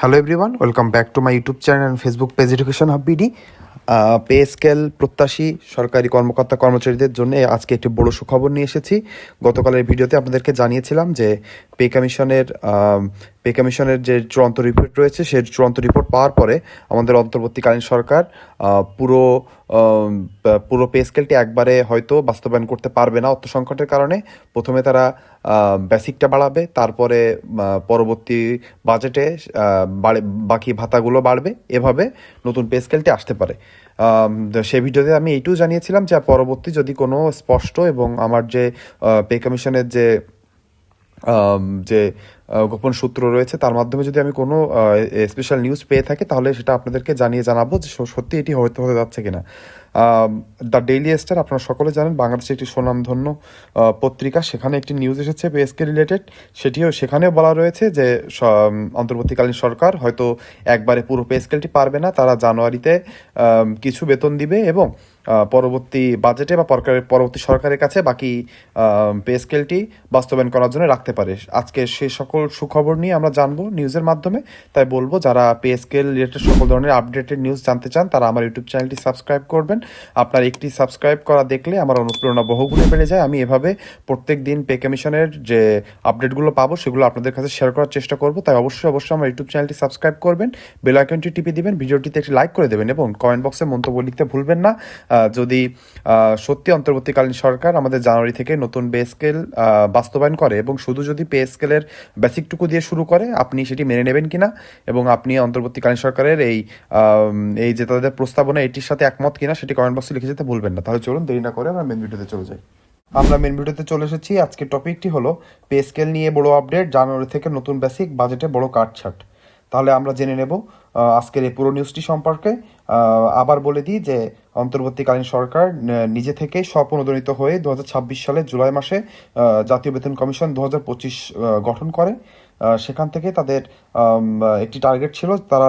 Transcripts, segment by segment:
Hello everyone, welcome back to my YouTube channel and Facebook page education hub BD. Pay scale প্রত্যাশী সরকারি কর্মকর্তা কর্মচারীদের জন্য আজকে একটি বড় সুখবর নিয়ে এসেছি। গতকালের ভিডিওতে আপনাদেরকে জানিয়েছিলাম যে পে কমিশনের যে চূড়ান্ত রিপোর্ট রয়েছে সেই চূড়ান্ত রিপোর্ট পাওয়ার পরে আমাদের অন্তর্বর্তীকালীন সরকার পুরো পুরো পে স্কেলটি একবারে হয়তো বাস্তবায়ন করতে পারবে না অর্থ সংকটের কারণে। প্রথমে তারা বেসিকটা বাড়াবে, তারপরে পরবর্তী বাজেটে বাকি ভাতাগুলো বাড়বে, এভাবে নতুন পে স্কেলটি আসতে পারে। সেই ভিডিওতে আমি এইটুকু জানিয়েছিলাম যে পরবর্তী যদি কোনো স্পষ্ট এবং আমার যে পে কমিশনের যে গোপন সূত্র রয়েছে তার মাধ্যমে যদি আমি কোনো স্পেশাল নিউজ পেয়ে থাকি তাহলে সেটা আপনাদেরকে জানাবো যে সত্যি এটি হতে যাচ্ছে কিনা। দ্য ডেইলি স্টার আপনারা সকলে জানেন বাংলাদেশের একটি স্বনামধন্য পত্রিকা, সেখানে একটি নিউজ এসেছে পেএসকে রিলেটেড। সেখানেও বলা রয়েছে যে অন্তর্বর্তীকালীন সরকার হয়তো একবারে পুরো পে স্কেলটি পারবে না, তারা জানুয়ারিতে কিছু বেতন দিবে এবং পরবর্তী বাজেটে বা পরবর্তী সরকারের কাছে বাকি পে স্কেলটি বাস্তবায়ন করার জন্য রাখতে পারে। আজকে সে সকল সুখবর নিয়ে আমরা জানবো নিউজের মাধ্যমে। তাই বলবো যারা পে স্কেল রিলেটেড সকল ধরনের আপডেটেড নিউজ জানতে চান তারা আমার ইউটিউব চ্যানেলটি সাবস্ক্রাইব করবেন। আপনার একটি সাবস্ক্রাইব করা দেখলে আমার অনুপ্রেরণা বহুগুণে বেড়ে যায়। আমি এভাবে প্রত্যেক দিন পে কমিশনের যে আপডেটগুলো পাবো সেগুলো আপনাদের কাছে শেয়ার করার চেষ্টা করবো। তাই অবশ্যই আমার ইউটিউব চ্যানেলটি সাবস্ক্রাইব করবেন, বেল আইকনটি টিপে দিবেন, ভিডিওটিতে একটি লাইক করে দেবেন এবং কমেন্ট বক্সে মন্তব্য লিখতে ভুলবেন না। যদি সত্যি অন্তর্বর্তীকালীন সরকার আমাদের জানুয়ারি থেকে নতুন পে স্কেল বাস্তবায়ন করে এবং শুধু যদি পে স্কেলের বেসিকটুকু দিয়ে শুরু করে, আপনি সেটি মেনে নেবেন কিনা এবং আপনি অন্তর্বর্তীকালীন সরকারের এই যে তাদের প্রস্তাবনা এটির সাথে একমত কিনা সেটি কমেন্ট বক্সে লিখে যেতে ভুলবেন না। তাহলে চলুন দেরি না করে আমরা মেন ভিডিওতে চলে যাই। আমরা মেন ভিডিওতে চলে এসেছি। আজকের টপিকটি হলো পে স্কেল নিয়ে বড় আপডেট, জানুয়ারি থেকে নতুন বেসিক, বাজেটে বড় কাটছাট। তাহলে আমরা জেনে নেব আজকের এই পুরো নিউজটি সম্পর্কে। আবার বলে দিই যে অন্তর্বর্তীকালীন সরকার নিজে থেকেই স্বপ্রণোদিত হয়ে 2026 সালের জুলাই মাসে জাতীয় বেতন কমিশন 2025 গঠন করে। সেখান থেকে তাদের একটি টার্গেট ছিল, তারা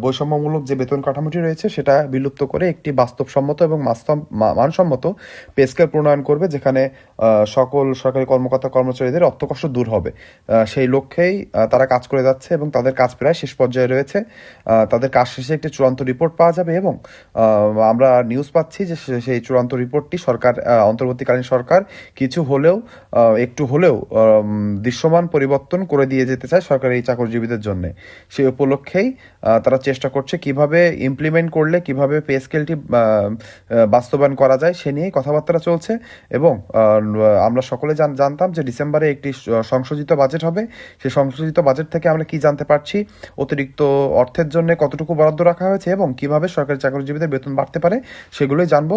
বৈষম্যমূলক যে বেতন কাঠামোটি রয়েছে সেটা বিলুপ্ত করে একটি বাস্তবসম্মত এবং মানসম্মত পে স্কেল প্রণয়ন করবে, যেখানে সকল সরকারি কর্মকর্তা কর্মচারীদের অর্থকষ্ট দূর হবে। সেই লক্ষ্যেই তারা কাজ করে যাচ্ছে এবং তাদের কাজ প্রায় শেষ পর্যায়ে রয়েছে। তাদের কাজ শেষে একটি চূড়ান্ত রিপোর্ট পাওয়া যাবে এবং আমরা নিউজ পাচ্ছি যে সেই চূড়ান্ত রিপোর্টটি অন্তর্বর্তীকালীন সরকার একটু হলেও দৃশ্যমান পরিবর্তন করে দিয়ে যেতে চায় সরকারি এই চাকরিজীবীদের জন্য। সেই উপলক্ষেই তারা চেষ্টা করছে কিভাবে ইমপ্লিমেন্ট করলে কিভাবে পে স্কেলটি বাস্তবায়ন করা যায় সে নিয়েই কথাবার্তা চলছে। এবং আমরা সকলে জানতাম যে ডিসেম্বরে একটি সংশোধিত বাজেট হবে। সেই সংশোধিত বাজেট থেকে আমরা কি জানতে পারছি, অতিরিক্ত অর্থের জন্য কতটুকু বরাদ্দ রাখা হয়েছে এবং কিভাবে সরকারি চাকরিজীবীদের বেতন বাড়তে পারে সেগুলোই জানবো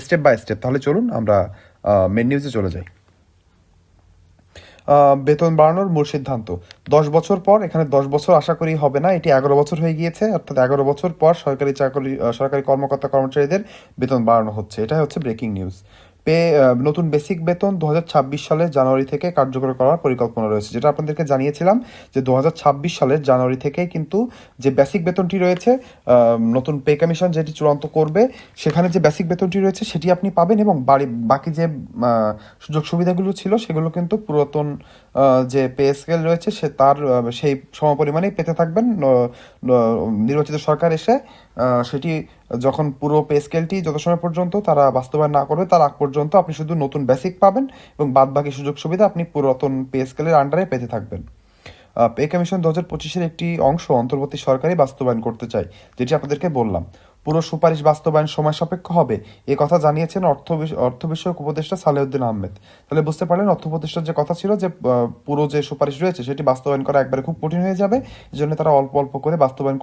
স্টেপ বাই স্টেপ। তাহলে চলুন আমরা মেন নিউজে চলে যাই। বেতন বাড়ানোর মূল সিদ্ধান্ত 10 বছর পর, এখানে 10 বছর আশা করি হবে না, এটি 11 বছর হয়ে গিয়েছে। অর্থাৎ 11 বছর পর সরকারি কর্মকর্তা কর্মচারীদের বেতন বাড়ানো হচ্ছে। এটাই হচ্ছে ব্রেকিং নিউজ। নতুন বেসিক বেতন 2026 সালের জানুয়ারি থেকে কার্যকর করার পরিকল্পনা রয়েছে, যেটা আপনাদেরকে জানিয়েছিলাম যে 2026 সালের জানুয়ারি থেকে কিন্তু যে বেসিক বেতনটি রয়েছে, নতুন পে কমিশন যেটি চূড়ান্ত করবে সেখানে যে বেসিক বেতনটি রয়েছে সেটি আপনি পাবেন এবং বাকি যে সুযোগ সুবিধাগুলো ছিল সেগুলো কিন্তু পুরাতন যে পে স্কেল রয়েছে সেই সমপরিমাণেই পেতে থাকবেন। নির্বাচিত সরকার এসে সেটি যখন পুরো পে স্কেলটি যত সময় পর্যন্ত তারা বাস্তবায়ন না করবে তার আগ পর্যন্ত আপনি শুধু নতুন বেসিক পাবেন এবং বাদ বাকি সুযোগ সুবিধা আপনি পুরাতন পে স্কেলের আন্ডারে পেতে থাকবেন। পে কমিশন 2025-এর একটি অংশ অন্তর্বর্তী সরকারই বাস্তবায়ন করতে চায়, যেটি আপনাদেরকে বললাম। পুরো সুপারিশ বাস্তবায়ন সময় সাপেক্ষ হবে, এ কথা জানিয়েছেন অর্থ বিষয়ক উপদেষ্টা সালেউদ্দিন আহমেদ। তাহলে বুঝতে পারলেন অর্থ উপদেষ্টার যে কথা ছিল যে পুরো যে সুপারিশ রয়েছে সেটি বাস্তবায়ন করা একবারে খুব কঠিন হয়ে যাবে, এই জন্য তারা অল্প অল্প করে বাস্তবায়ন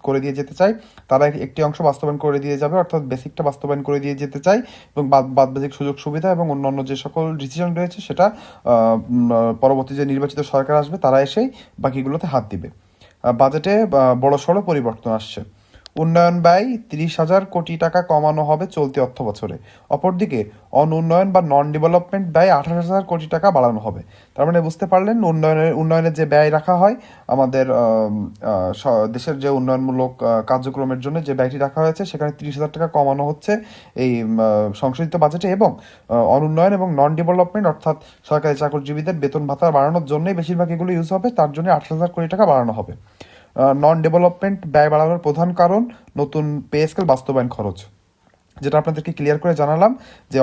করে দিয়ে যেতে চায়। তারা একটি অংশ বাস্তবায়ন করে দিয়ে যাবে, অর্থাৎ বেসিকটা বাস্তবায়ন করে দিয়ে যেতে চায় এবং বাদ বাকি সুযোগ সুবিধা এবং অন্যান্য যে সকল ডিসিশন রয়েছে সেটা পরবর্তী যে নির্বাচিত সরকার আসবে তারা এসেই বাকিগুলোতে হাত দিবে। বাজেটে বড়সড় পরিবর্তন আসছে। উন্নয়ন ব্যয় 30,000 কোটি টাকা কমানো হবে চলতি অর্থ বছরে। অপরদিকে অনুন্নয়ন বা নন ডেভেলপমেন্ট ব্যয় 28,000 কোটি টাকা বাড়ানো হবে। তার মানে বুঝতে পারলেন উন্নয়নের যে ব্যয় রাখা হয় আমাদের দেশের যে উন্নয়নমূলক কার্যক্রমের জন্য যে ব্যয়টি রাখা হয়েছে সেখানে 30,000 টাকা কমানো হচ্ছে এই সংশোধিত বাজেটে। এবং অনুন্নয়ন এবং নন ডেভেলপমেন্ট অর্থাৎ সরকারি চাকরিজীবীদের বেতন ভাতা বাড়ানোর জন্যই বেশিরভাগ এগুলো ইউজ হবে, তার জন্য 28,000 কোটি টাকা বাড়ানো হবে। নন ডেভেলপমেন্ট ব্যয় বাড়ানোর প্রধান কারণ নতুন পে স্কেল বাস্তবায়ন খরচ, যেটা আপনাদেরকে ক্লিয়ার করে জানালাম যে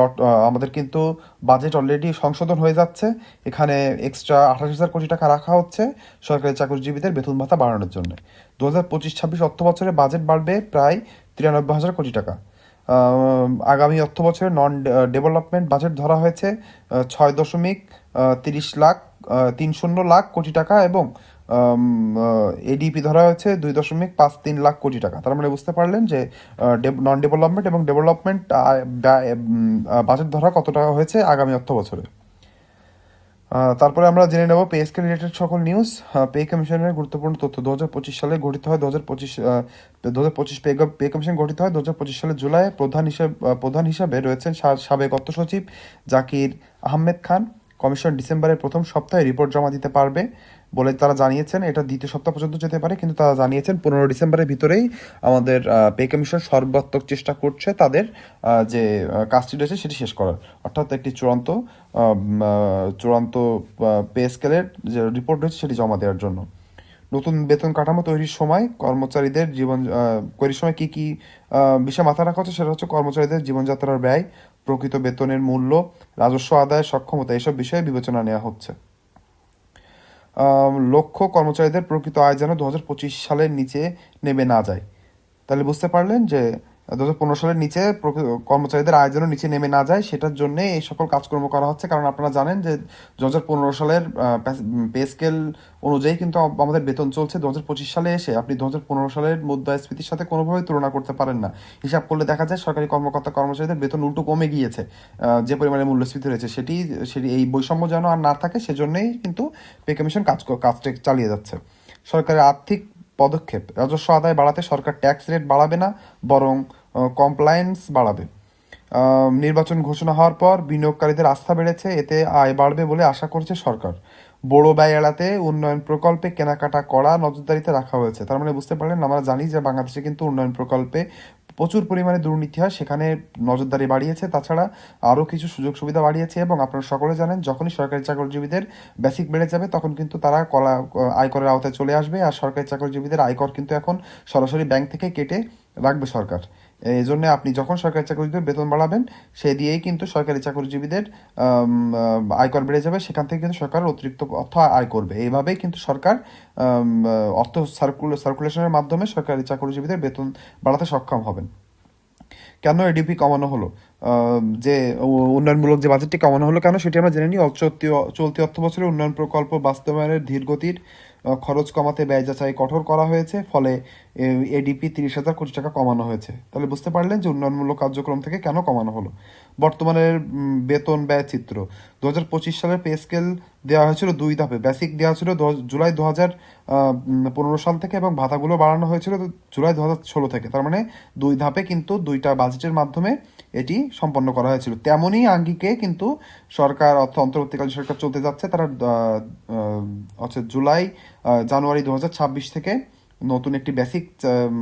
আমাদের কিন্তু বাজেট অলরেডি সংশোধন হয়ে যাচ্ছে। এখানে এক্সট্রা 28,000 কোটি টাকা রাখা হচ্ছে সরকারি চাকরিজীবীদের বেতন ভাতা বাড়ানোর জন্য। 2025-26 অর্থ বছরে বাজেট বাড়বে প্রায় 93,000 কোটি টাকা। আগামী অর্থ বছরে নন ডেভেলপমেন্ট বাজেট ধরা হয়েছে 6.30 লাখ 30 লাখ 30 লাখ কোটি টাকা এবং এডিপি ধরা হয়েছে 2.53 লাখ কোটি টাকা। তার মানে বুঝতে পারলেন যে নন ডেভেলপমেন্ট এবং ডেভেলপমেন্ট বাজেট ধরা কত টাকা হয়েছে আগামী অর্থ বছরে। তারপরে আমরা জেনে নেব পে স্কেল রিলেটেড সকল নিউজ। পে কমিশনের গুরুত্বপূর্ণ তথ্য 2025 সালে গঠিত হয় 2025 পে কমিশন গঠিত হয় 2025 সালের জুলাই। প্রধান হিসাবে রয়েছেন সাবেক অর্থ সচিব জাকির আহমেদ খান। কমিশন ডিসেম্বরের প্রথম সপ্তাহে রিপোর্ট জমা দিতে পারবে বলে তারা জানিয়েছেন। এটা দ্বিতীয় সপ্তাহ পর্যন্ত যেতে পারে, কিন্তু তারা জানিয়েছেন 15 ডিসেম্বরের ভিতরেই আমাদের পে কমিশন সর্বাত্মক চেষ্টা করছে তাদের যে কাজটি রয়েছে সেটি শেষ করার, অর্থাৎ একটি চূড়ান্ত পে স্কেলের যে রিপোর্ট রয়েছে সেটি জমা দেওয়ার জন্য। নতুন বেতন কাঠামো তৈরির সময় কর্মচারীদের কী কী বিষয় মাথায় রাখা হচ্ছে সেটা হচ্ছে কর্মচারীদের জীবনযাত্রার ব্যয়, প্রকৃত বেতনের মূল্য, রাজস্ব আদায়ের সক্ষমতা, এসব বিষয়ে বিবেচনা নেওয়া হচ্ছে। লক্ষ্য কর্মচারীদের প্রকৃত আয় যেন 2025 সালের নিচে নেমে না যায়। তাহলে বুঝতে পারলেন যে 2015 সালের নিচে কর্মচারীদের আয় যেন নিচে নেমে না যায়, সেটার জন্য এই সকল কাজকর্ম করা হচ্ছে। কারণ আপনারা জানেন যে 2015 সালের পে স্কেল অনুযায়ী কিন্তু আমাদের বেতন চলছে। 2025 সালে এসে আপনি 2015 সালের মুদ্রাস্ফীতির সাথে কোনোভাবেই তুলনা করতে পারেন না। হিসাব করলে দেখা যায় সরকারি কর্মচারীদের বেতন উল্টো কমে গিয়েছে। যে পরিমাণে মূল্যস্ফীতি রয়েছে সেটি এই বৈষম্য যেন আর না থাকে, সেজন্যই কিন্তু পে কমিশন কাজটা চালিয়ে যাচ্ছে। সরকারের আর্থিক পদক্ষেপ, রাজস্ব আদায় বাড়াতে সরকার ট্যাক্স রেট বাড়াবে না, বরং কমপ্লায়েন্স বাড়াবে। নির্বাচন ঘোষণা হওয়ার পর বিনিয়োগকারীদের আস্থা বেড়েছে, এতে আয় বাড়বে বলে আশা করছে সরকার। বড় ব্যয় এড়াতে উন্নয়ন প্রকল্পে কেনাকাটা করা নজরদারিতে রাখা হয়েছে। তার মানে বুঝতে পারলেন, আমরা জানি যে বাংলাদেশে কিন্তু উন্নয়ন প্রকল্পে প্রচুর পরিমাণে দুর্নীতি হয়, সেখানে নজরদারি বাড়িয়েছে। তাছাড়া আরও কিছু সুযোগ সুবিধা বাড়িয়েছে এবং আপনারা সকলে জানেন যখনই সরকারি চাকরিজীবীদের বেসিক বেড়ে যাবে তখন কিন্তু তারা আয়করের আওতায় চলে আসবে। আর সরকারি চাকরিজীবীদের আয়কর কিন্তু এখন সরাসরি ব্যাংক থেকে কেটে রাখবে সরকার। এই জন্য আপনি যখন সরকারি চাকরিজীবীদের বেতন বাড়াবেন সে দিয়েই কিন্তু সরকারি চাকরিজীবীদের আয়কর বেড়ে যাবে, সেখান থেকে কিন্তু সরকার অতিরিক্ত অর্থ আয় করবে। এইভাবেই কিন্তু সরকার অর্থ সার্কুলেশনের মাধ্যমে সরকারি চাকরিজীবীদের বেতন বাড়াতে সক্ষম হবেন। কেন এডিপি কমানো হলো, যে উন্নয়নমূলক যে বাজেটটি কমানো হলো কেন সেটি আমরা জেনে নিই। চলতি অর্থ বছরে উন্নয়ন প্রকল্প বাস্তবায়নের ধীরগতির খরচ কমাতে ব্যয় যাচাই কঠোর করা হয়েছে, ফলে এডিপি 30,000 কোটি টাকা কমানো হয়েছে। তাহলে বুঝতে পারলেন যে উন্নয়নমূলক কার্যক্রম থেকে কেন কমানো হলো। বর্তমানের বেতন ব্যয় চিত্র, 2025 সালের পে স্কেল দেওয়া হয়েছিল 2 ধাপে। বেসিক দেওয়া ছিল জুলাই 2015 সাল থেকে এবং ভাতাগুলো বাড়ানো হয়েছিল জুলাই 2016 থেকে। তার মানে 2 ধাপে কিন্তু 2টা বাজেটের মাধ্যমে এটি সম্পন্ন করা হয়েছিল। তেমনই আঙ্গিকে কিন্তু সরকার অন্তর্বর্তীকালীন সরকার চলতে যাচ্ছে। তারা হচ্ছে জানুয়ারি 2026 থেকে নতুন একটি বেসিক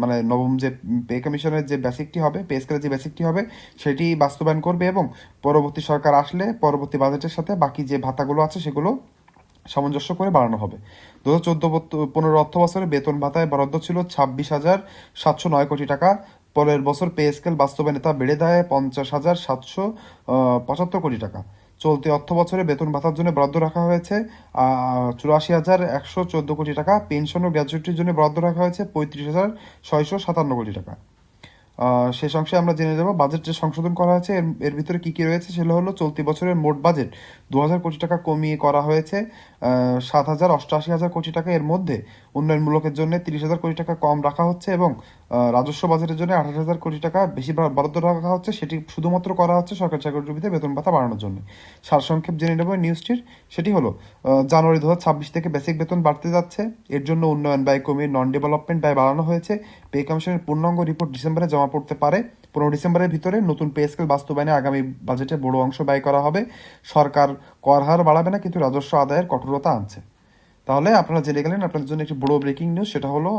মানে নবম যে পে কমিশনের যে বেসিকটি হবে, পে স্কেলের যে বেসিকটি হবে সেটি বাস্তবায়ন করবে এবং পরবর্তী সরকার আসলে পরবর্তী বাজেটের সাথে বাকি যে ভাতাগুলো আছে সেগুলো সামঞ্জস্য করে বাড়ানো হবে। 2014-15 অর্থ বছরে বেতন ভাতায় বরাদ্দ ছিল 26,709 কোটি টাকা। পরের বছর পে স্কেল বাস্তবায়নে তা বেড়ে দেয় 50,775 কোটি টাকা। চলতি অর্থ বছরে বেতন ভাতার জন্য বরাদ্দ রাখা হয়েছে 84,114 কোটি টাকা। পেনশন ও গ্র্যাচুইটির জন্য বরাদ্দ রাখা হয়েছে 35,657 কোটি টাকা। শেষ অংশে আমরা জেনে যাব বাজেট যে সংশোধন করা হয়েছে এর ভিতরে কি কি রয়েছে। সেগুলো হলো চলতি বছরের মোট বাজেট 2,000 কোটি টাকা কমিয়ে করা হয়েছে 7,88,000 কোটি টাকা। এর মধ্যে উন্নয়নমূলকের জন্য 30,000 কোটি টাকা কম রাখা হচ্ছে এবং রাজস্ব বাজেটের জন্য 28,000 কোটি টাকা বেশি বরাদ্দ রাখা হচ্ছে। সেটি শুধুমাত্র করা হচ্ছে সরকারি চাকরিজীবীদের বেতন ভাতা বাড়ানোর জন্য। সারসংক্ষেপ জেনে নেব নিউজটির, সেটি হলো জানুয়ারি 2026 থেকে বেসিক বেতন বাড়তে যাচ্ছে, এর জন্য উন্নয়ন ব্যয় কমিয়ে নন ডেভেলপমেন্ট ব্যয় বাড়ানো হয়েছে। পে কমিশনের পূর্ণাঙ্গ রিপোর্ট ডিসেম্বরে জমা পড়তে পারে। 15 ডিসেম্বরের ভিতরে নতুন পে স্কেল বাস্তবায়নে আগামী বাজেটে বড় অংশ ব্যয় করা হবে। সরকার কর হার বাড়াবে না, কিন্তু রাজস্ব আদায়ের কঠোরতা আনছে। তাহলে আপনারা জেনে গেলেন আপনাদের জন্য একটি বড় ব্রেকিং নিউজ, সেটা হলো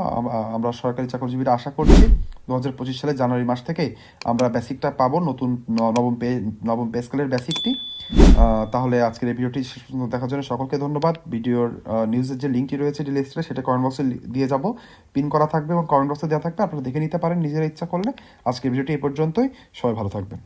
আমরা সরকারি চাকরিজীবীরা আশা করছি 2025 সালের জানুয়ারি মাস থেকে আমরা বেসিকটা পাবো, নতুন নবম পে স্কেলের বেসিকটি। তাহলে আজকের এই ভিডিওটি শেষ পর্যন্ত দেখার জন্য সকলকে ধন্যবাদ। ভিডিওর নিউজের যে লিঙ্কটি রয়েছে ডেইলি এক্সপ্রেস, সেটা কমেন্ট বক্সে দিয়ে যাব, পিন করা থাকবে এবং কমেন্ট বক্সে দেওয়া থাকবে, আপনারা দেখে নিতে পারেন নিজের ইচ্ছা করলে। আজকের ভিডিওটি এই পর্যন্তই, সবাই ভালো থাকবেন।